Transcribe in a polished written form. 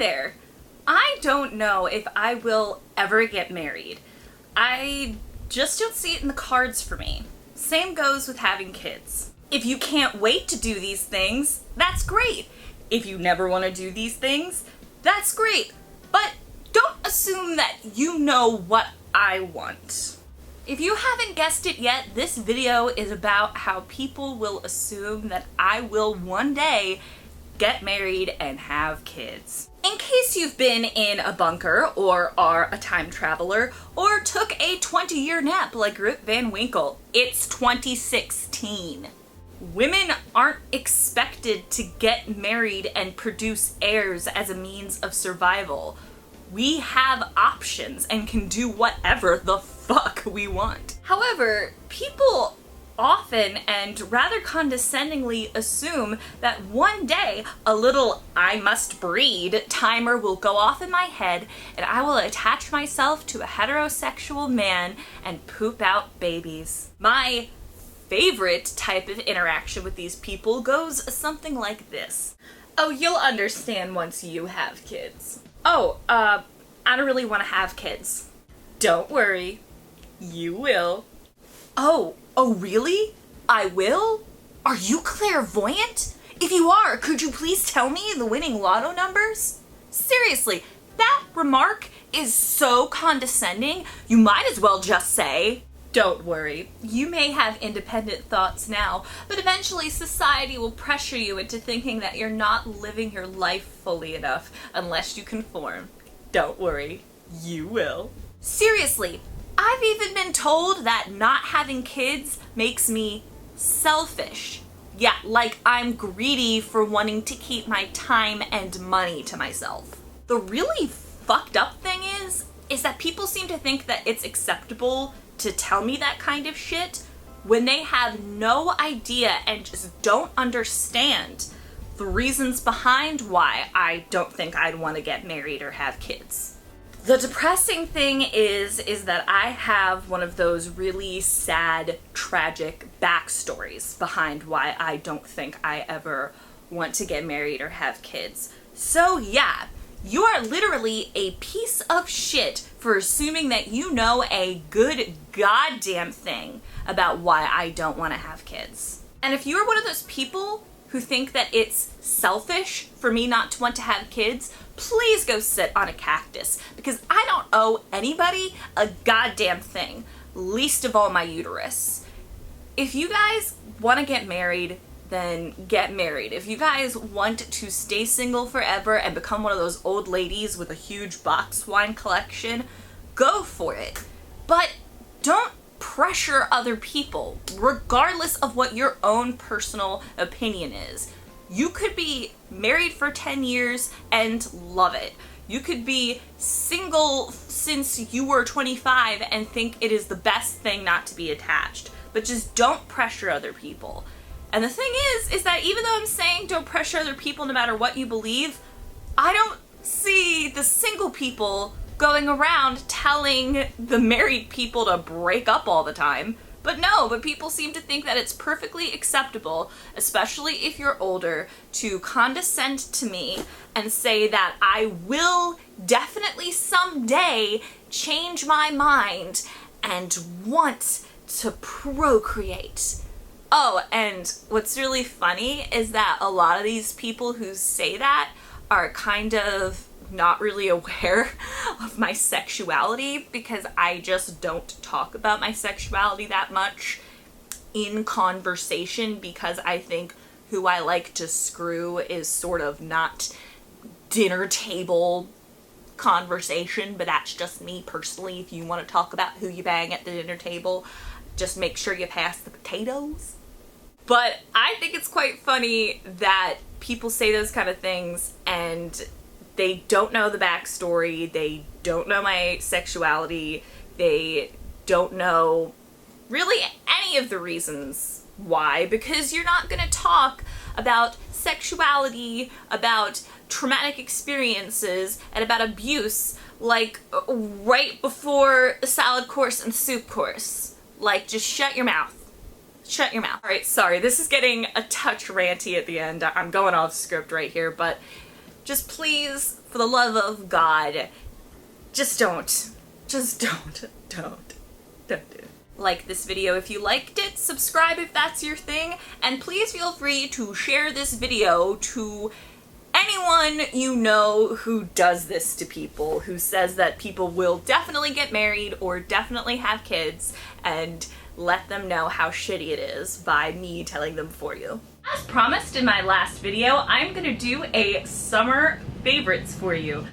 there. I don't know if I will ever get married. I just don't see it in the cards for me. Same goes with having kids. If you can't wait to do these things, that's great. If you never want to do these things, that's great. But don't assume that you know what I want. If you haven't guessed it yet, this video is about how people will assume that I will one day get married and have kids. In case you've been in a bunker, or are a time traveler, or took a 20-year nap like Rip Van Winkle, it's 2016. Women aren't expected to get married and produce heirs as a means of survival. We have options and can do whatever the fuck we want. However, people often and rather condescendingly assume that one day a little "I must breed" timer will go off in my head and I will attach myself to a heterosexual man and poop out babies. My favorite type of interaction with these people goes something like this. "Oh, you'll understand once you have kids." "Oh, I don't really want to have kids." "Don't worry, you will." Oh, really? I will? Are you clairvoyant? If you are, could you please tell me the winning lotto numbers? Seriously, that remark is so condescending, you might as well just say, "Don't worry, you may have independent thoughts now, but eventually society will pressure you into thinking that you're not living your life fully enough unless you conform. Don't worry, you will." Seriously, I've even been told that not having kids makes me selfish. Yeah, like I'm greedy for wanting to keep my time and money to myself. The really fucked up thing is that people seem to think that it's acceptable to tell me that kind of shit when they have no idea and just don't understand the reasons behind why I don't think I'd want to get married or have kids. The depressing thing is that I have one of those really sad, tragic backstories behind why I don't think I ever want to get married or have kids. So yeah, you are literally a piece of shit for assuming that you know a good goddamn thing about why I don't want to have kids. And if you're one of those people who think that it's selfish for me not to want to have kids, please go sit on a cactus, because I don't owe anybody a goddamn thing, least of all my uterus. If you guys want to get married, then get married. If you guys want to stay single forever and become one of those old ladies with a huge box wine collection, go for it. But don't pressure other people, regardless of what your own personal opinion is. You could be married for 10 years and love it. You could be single since you were 25 and think it is the best thing not to be attached. But just don't pressure other people. And the thing is that even though I'm saying don't pressure other people no matter what you believe, I don't see the single people going around telling the married people to break up all the time. But people seem to think that it's perfectly acceptable, especially if you're older, to condescend to me and say that I will definitely someday change my mind and want to procreate. Oh, and what's really funny is that a lot of these people who say that are kind of not really aware of my sexuality, because I just don't talk about my sexuality that much in conversation, because I think who I like to screw is sort of not dinner table conversation, but that's just me personally. If you want to talk about who you bang at the dinner table, just make sure you pass the potatoes. But I think it's quite funny that people say those kind of things and they don't know the backstory, they don't know my sexuality, they don't know really any of the reasons why, because you're not gonna talk about sexuality, about traumatic experiences, and about abuse like right before the salad course and soup course. Like, just shut your mouth. Shut your mouth. Alright, sorry, this is getting a touch ranty at the end. I'm going off script right here, but Just please, for the love of God, just don't. Just don't do it. Like this video if you liked it, subscribe if that's your thing, and please feel free to share this video to anyone you know who does this to people, who says that people will definitely get married or definitely have kids, and let them know how shitty it is by me telling them for you. As promised in my last video, I'm gonna do a summer favorites for you.